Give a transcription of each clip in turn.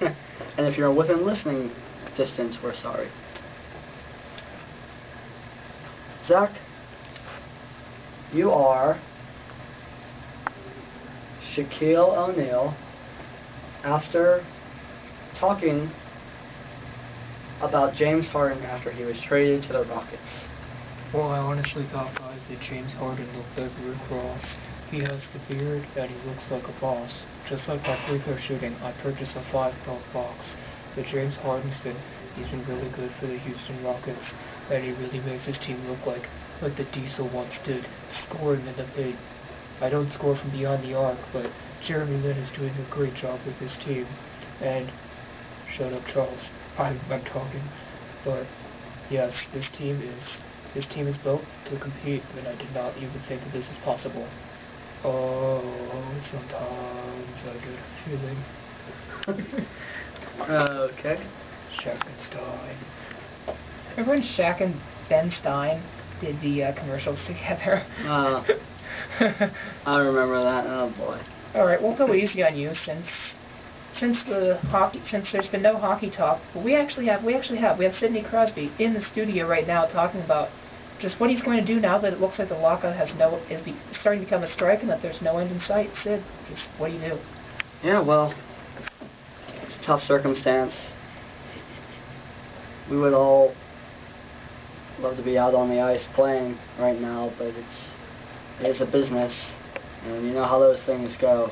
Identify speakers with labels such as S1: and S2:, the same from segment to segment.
S1: And if you're within listening distance, we're sorry. Zach, you are Shaquille O'Neal after talking about James Harden after he was traded to the Rockets.
S2: Well, I honestly thought, guys, that James Harden looked like Rick Ross. He has the beard, and he looks like a boss. Just like my free throw shooting, I purchased a $5 box. But James Harden's he's been really good for the Houston Rockets, and he really makes his team look like the Diesel once did, scoring in the paint. I don't score from beyond the arc, but Jeremy Lin is doing a great job with his team. And shut up, Charles. I'm talking. But yes, this team is built to compete, and I did not even think that this was possible. Oh, sometimes I get a feeling.
S1: Okay.
S2: Shaq and Stein.
S3: Remember when Shaq and Ben Stein did the commercials together?
S1: I remember that. Oh boy.
S3: All right, we'll go easy on you since there's been no hockey talk. But we have Sidney Crosby in the studio right now talking about just what he's going to do now that it looks like the lockout is starting to become a strike and that there's no end in sight. Sid, just what do you do?
S1: Yeah, well, it's a tough circumstance. We would all love to be out on the ice playing right now, but it is a business, and you know how those things go.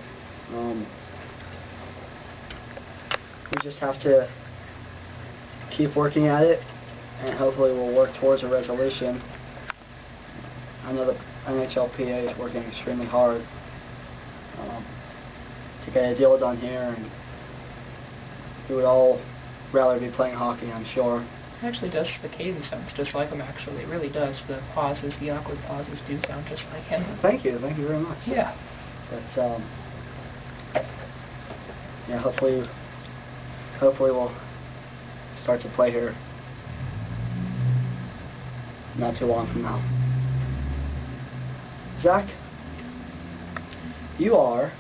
S1: We just have to keep working at it, and hopefully we'll work towards a resolution. I know the NHLPA is working extremely hard to get a deal done here, and we would all rather be playing hockey, I'm sure.
S3: It actually does. The cadence sounds just like him, actually. It really does. The pauses, the awkward pauses do sound just like him.
S1: Thank you very much.
S3: Yeah.
S1: But, yeah, hopefully we'll start to play here not too long from now. Zach, you are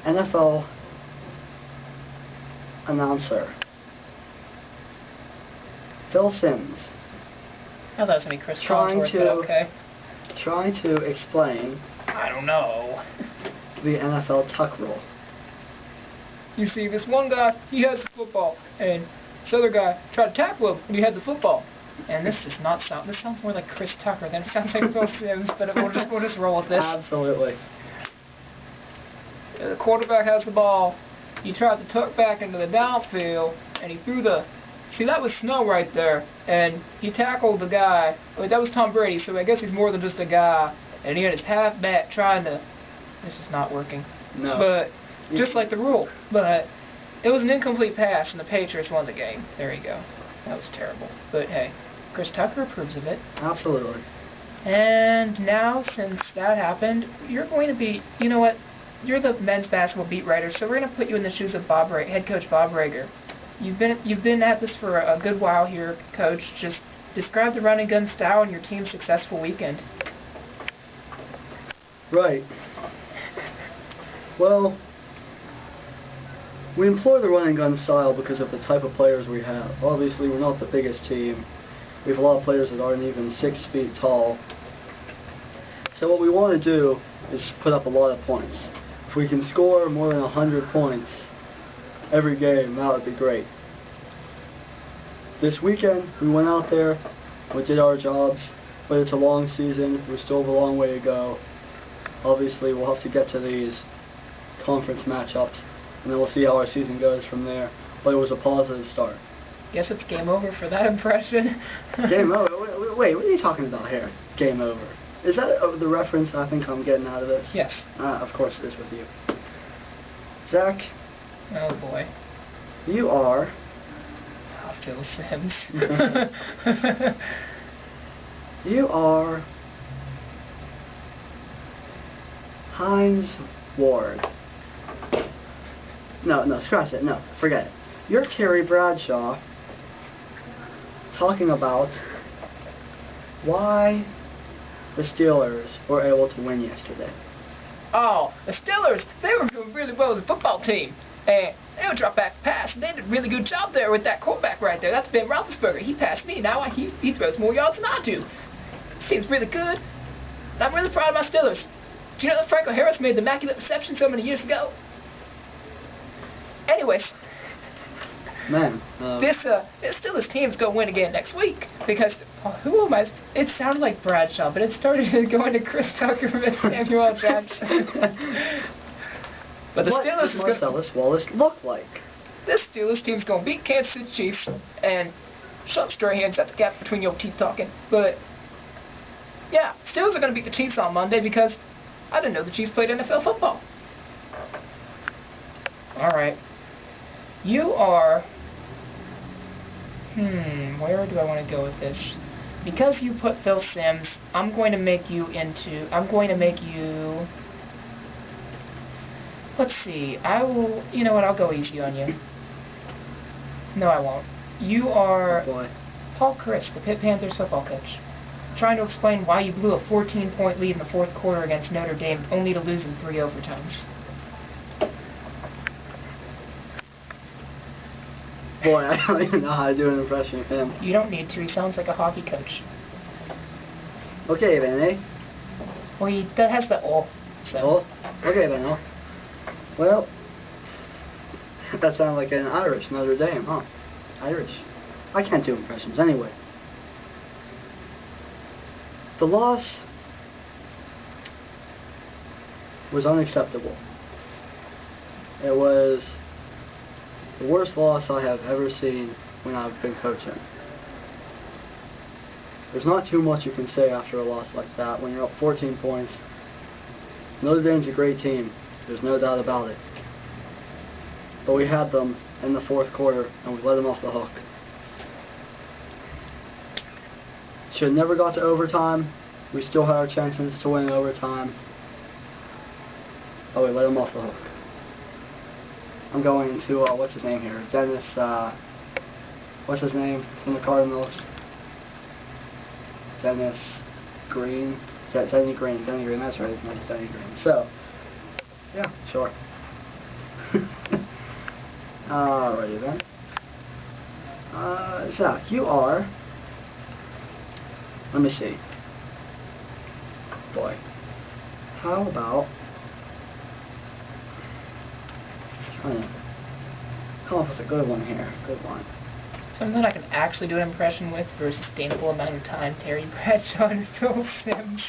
S1: NFL announcer Phil Simms.
S3: I thought it was going to be Chris Collinsworth, but okay.
S1: Trying to explain
S3: I don't know.
S1: the NFL tuck rule.
S3: You see, this one guy, he has the football, and this other guy tried to tackle him, and he had the football. And this does not sound, this sounds more like Chris Tucker than it sounds like Phil Simms, but we'll just roll with this.
S1: Absolutely.
S3: The quarterback has the ball. He tried to tuck back into the downfield, and he threw see, that was snow right there, and he tackled the guy. I mean, that was Tom Brady, so I guess he's more than just a guy. And he had his halfback trying to, this is not working.
S1: No.
S3: But, just like the rule. But, it was an incomplete pass, and the Patriots won the game. There you go. That was terrible. But, hey, Chris Tucker approves of it.
S1: Absolutely.
S3: And now, since that happened, you're going to be, you know what? You're the men's basketball beat writer, so we're going to put you in the shoes of head coach Bob Rager. You've been at this for a good while here, Coach. Just describe the run and gun style and your team's successful weekend.
S1: Right. Well, we employ the run and gun style because of the type of players we have. Obviously, we're not the biggest team. We have a lot of players that aren't even 6 feet tall. So what we want to do is put up a lot of points. If we can score more than 100 points every game, that would be great. This weekend, we went out there, we did our jobs, but it's a long season, we still have a long way to go. Obviously, we'll have to get to these conference matchups, and then we'll see how our season goes from there. But it was a positive start.
S3: Guess it's game over for that impression.
S1: Game over? Wait, what are you talking about here? Game over. Is that the reference I think I'm getting out of this?
S3: Yes.
S1: Of course it is with you. Zach.
S3: Oh boy.
S1: You are...
S3: Oh, Phil Simms.
S1: You are... Hines Ward. No, scratch it. No, forget it. You're Terry Bradshaw talking about why the Steelers were able to win yesterday.
S3: Oh, the Steelers, they were doing really well as a football team. And they would drop back pass, and they did a really good job there with that quarterback right there. That's Ben Roethlisberger. He passed me. Now he throws more yards than I do. Seems really good. And I'm really proud of my Steelers. Do you know that Franco Harris made the immaculate reception so many years ago? Anyways,
S1: Man.
S3: this Steelers team's going to win again next week. Because, who am I? It sounded like Bradshaw, but it started going to Chris Tucker and Samuel Jackson. But the
S1: what
S3: Steelers
S1: does Marcellus Wallace look like?
S3: This Steelers team's going to beat Kansas City Chiefs. And shut up, Strahan's at the gap between your teeth talking. But, yeah, Steelers are going to beat the Chiefs on Monday because I didn't know the Chiefs played NFL football. Alright. You are... where do I want to go with this? Because you put Phil Simms, I'm going to make you... Let's see, you know what, I'll go easy on you. No, I won't. You are Paul Chryst, the Pitt Panthers football coach, trying to explain why you blew a 14-point lead in the fourth quarter against Notre Dame, only to lose in 3 overtimes.
S1: Boy, I don't even know how to do an impression of him.
S3: You don't need to, he sounds like a hockey coach.
S1: Okay, then, eh?
S3: Well, he has the oh. So.
S1: Oh, okay, then, oh. Well, that sounded like an Irish Notre Dame, huh? Irish. I can't do impressions anyway. The loss was unacceptable. It was the worst loss I have ever seen when I've been coaching. There's not too much you can say after a loss like that when you're up 14 points. Notre Dame's a great team. There's no doubt about it. But we had them in the fourth quarter, and we let them off the hook. Should have never got to overtime. We still had our chances to win in overtime. Oh, we let them off the hook. I'm going to, what's his name here? Dennis, what's his name from the Cardinals? Dennis Green? Denny Green, that's right, his name's Denny Green. So, yeah, sure. Alrighty then. Zach, you are... Let me see. Boy. How about... trying to come up with a good one here. Good one.
S3: Something I can actually do an impression with for a sustainable amount of time. Terry Bradshaw and Phil Simms.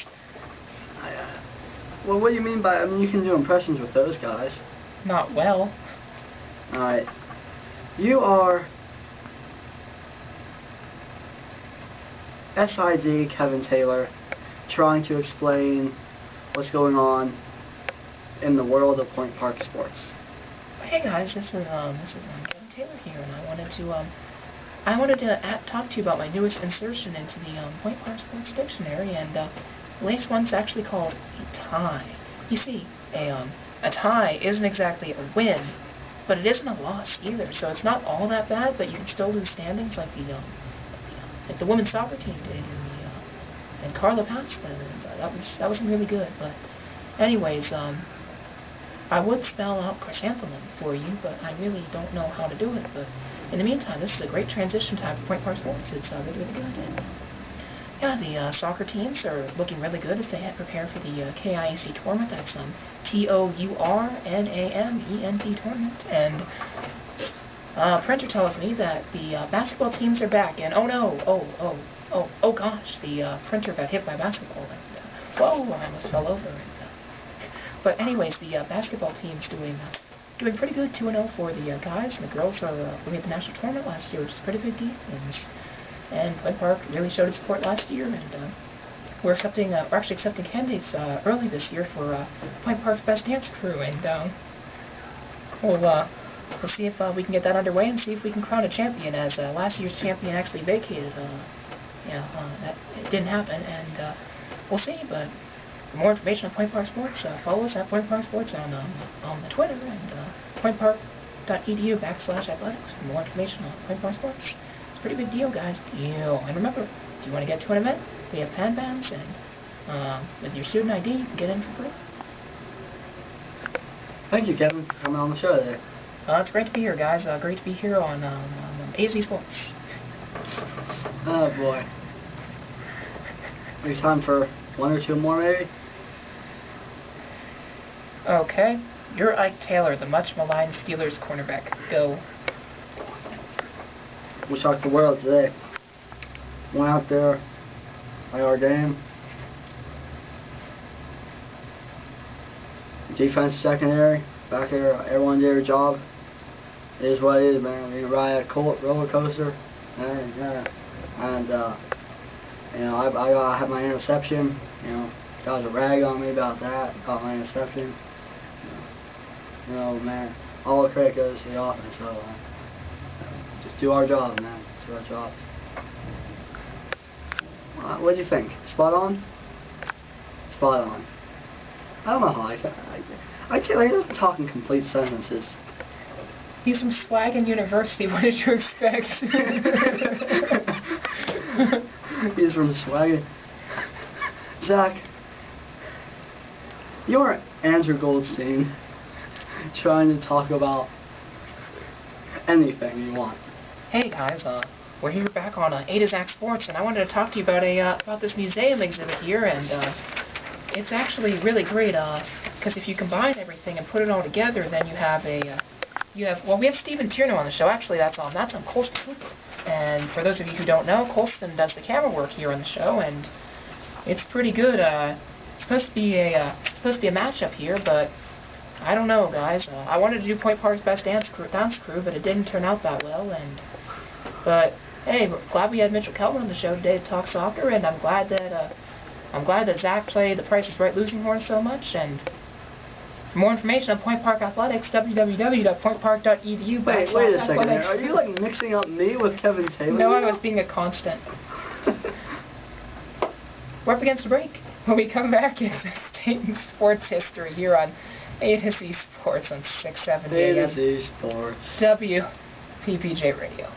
S1: Well, what do you mean by... I mean, you can do impressions with those guys.
S3: Not well.
S1: Alright. You are... SID Kevin Taylor, trying to explain what's going on in the world of Point Park sports.
S3: Hey guys, this is Kevin Taylor here, and I wanted to talk to you about my newest insertion into the Point Park Sports Dictionary, and the latest one's actually called a tie. You see, a tie isn't exactly a win, but it isn't a loss either. So it's not all that bad, but you can still lose standings like the women's soccer team did, and Carla passed them, and that was really good. But anyways, I would spell out chrysanthemum for you, but I really don't know how to do it. But in the meantime, this is a great transition time for Point Park Sports. It's really, really good. And, yeah, the soccer teams are looking really good as they prepare for the KIAC tournament. That's TOURNAMENT tournament. And Printer tells me that the basketball teams are back. And oh no, oh gosh, the printer got hit by a basketball. And, whoa, I almost fell over. And, but anyways, the basketball team's doing pretty good, 2-0 for the guys, and the girls are we had the national tournament last year, which is a pretty big deal. And Point Park really showed its support last year, and we're actually accepting candidates early this year for Point Park's best dance crew, and we'll see if we can get that underway and see if we can crown a champion, as last year's champion actually vacated. That it didn't happen, and we'll see. But for more information on Point Park Sports, follow us at Point Park Sports on the Twitter, and pointpark.edu/athletics for more information on Point Park Sports. Pretty big deal, guys. Deal. And remember, if you want to get to an event, we have fan bands, and with your student ID, you can get in for free.
S1: Thank you, Kevin, for coming on the show today.
S3: It's great to be here, guys. Great to be here on AZ Sports.
S1: Oh boy. Maybe time for one or two more, maybe?
S3: Okay. You're Ike Taylor, the much maligned Steelers cornerback. Go.
S1: We shocked the world today. Went out there, played our game. Defense, secondary, back there, everyone did their job. It is what it is, man. We ride a roller coaster, and you know, I had my interception. You know, that was a rag on me about that. Caught my interception. You know, man, all the credit goes to the offense. So just do our job, man. Do our jobs. What do you think? Spot on? Spot on. I don't know how I tell you, he doesn't talk in complete sentences.
S3: He's from Swagon University. What did you expect?
S1: He's from Swagon. Zach, you're Andrew Goldstein trying to talk about anything you want.
S3: Hey guys, we're here back on A to Zach Sports, and I wanted to talk to you about this museum exhibit here, and it's actually really great, because if you combine everything and put it all together, then you have we have Stephen Tierno on the show. Actually, that's on Colston Cooper. And for those of you who don't know, Colston does the camera work here on the show, and it's pretty good. It's supposed to be a matchup here, but I don't know, guys. I wanted to do Point Park's Best Dance Crew, but it didn't turn out that well. But hey, we're glad we had Mitchell Kelman on the show today to talk soccer, and I'm glad that Zach played The Price is Right losing horse so much. And for more information on Point Park Athletics, www.pointpark.edu.
S1: Wait a second there. Are you like mixing up me with Kevin Taylor?
S3: No, I was being a constant. We're up against the break. When we come back, it's sports history here on A to Z Sports on 670 AM.
S1: A to Z Sports.
S3: wppj Radio.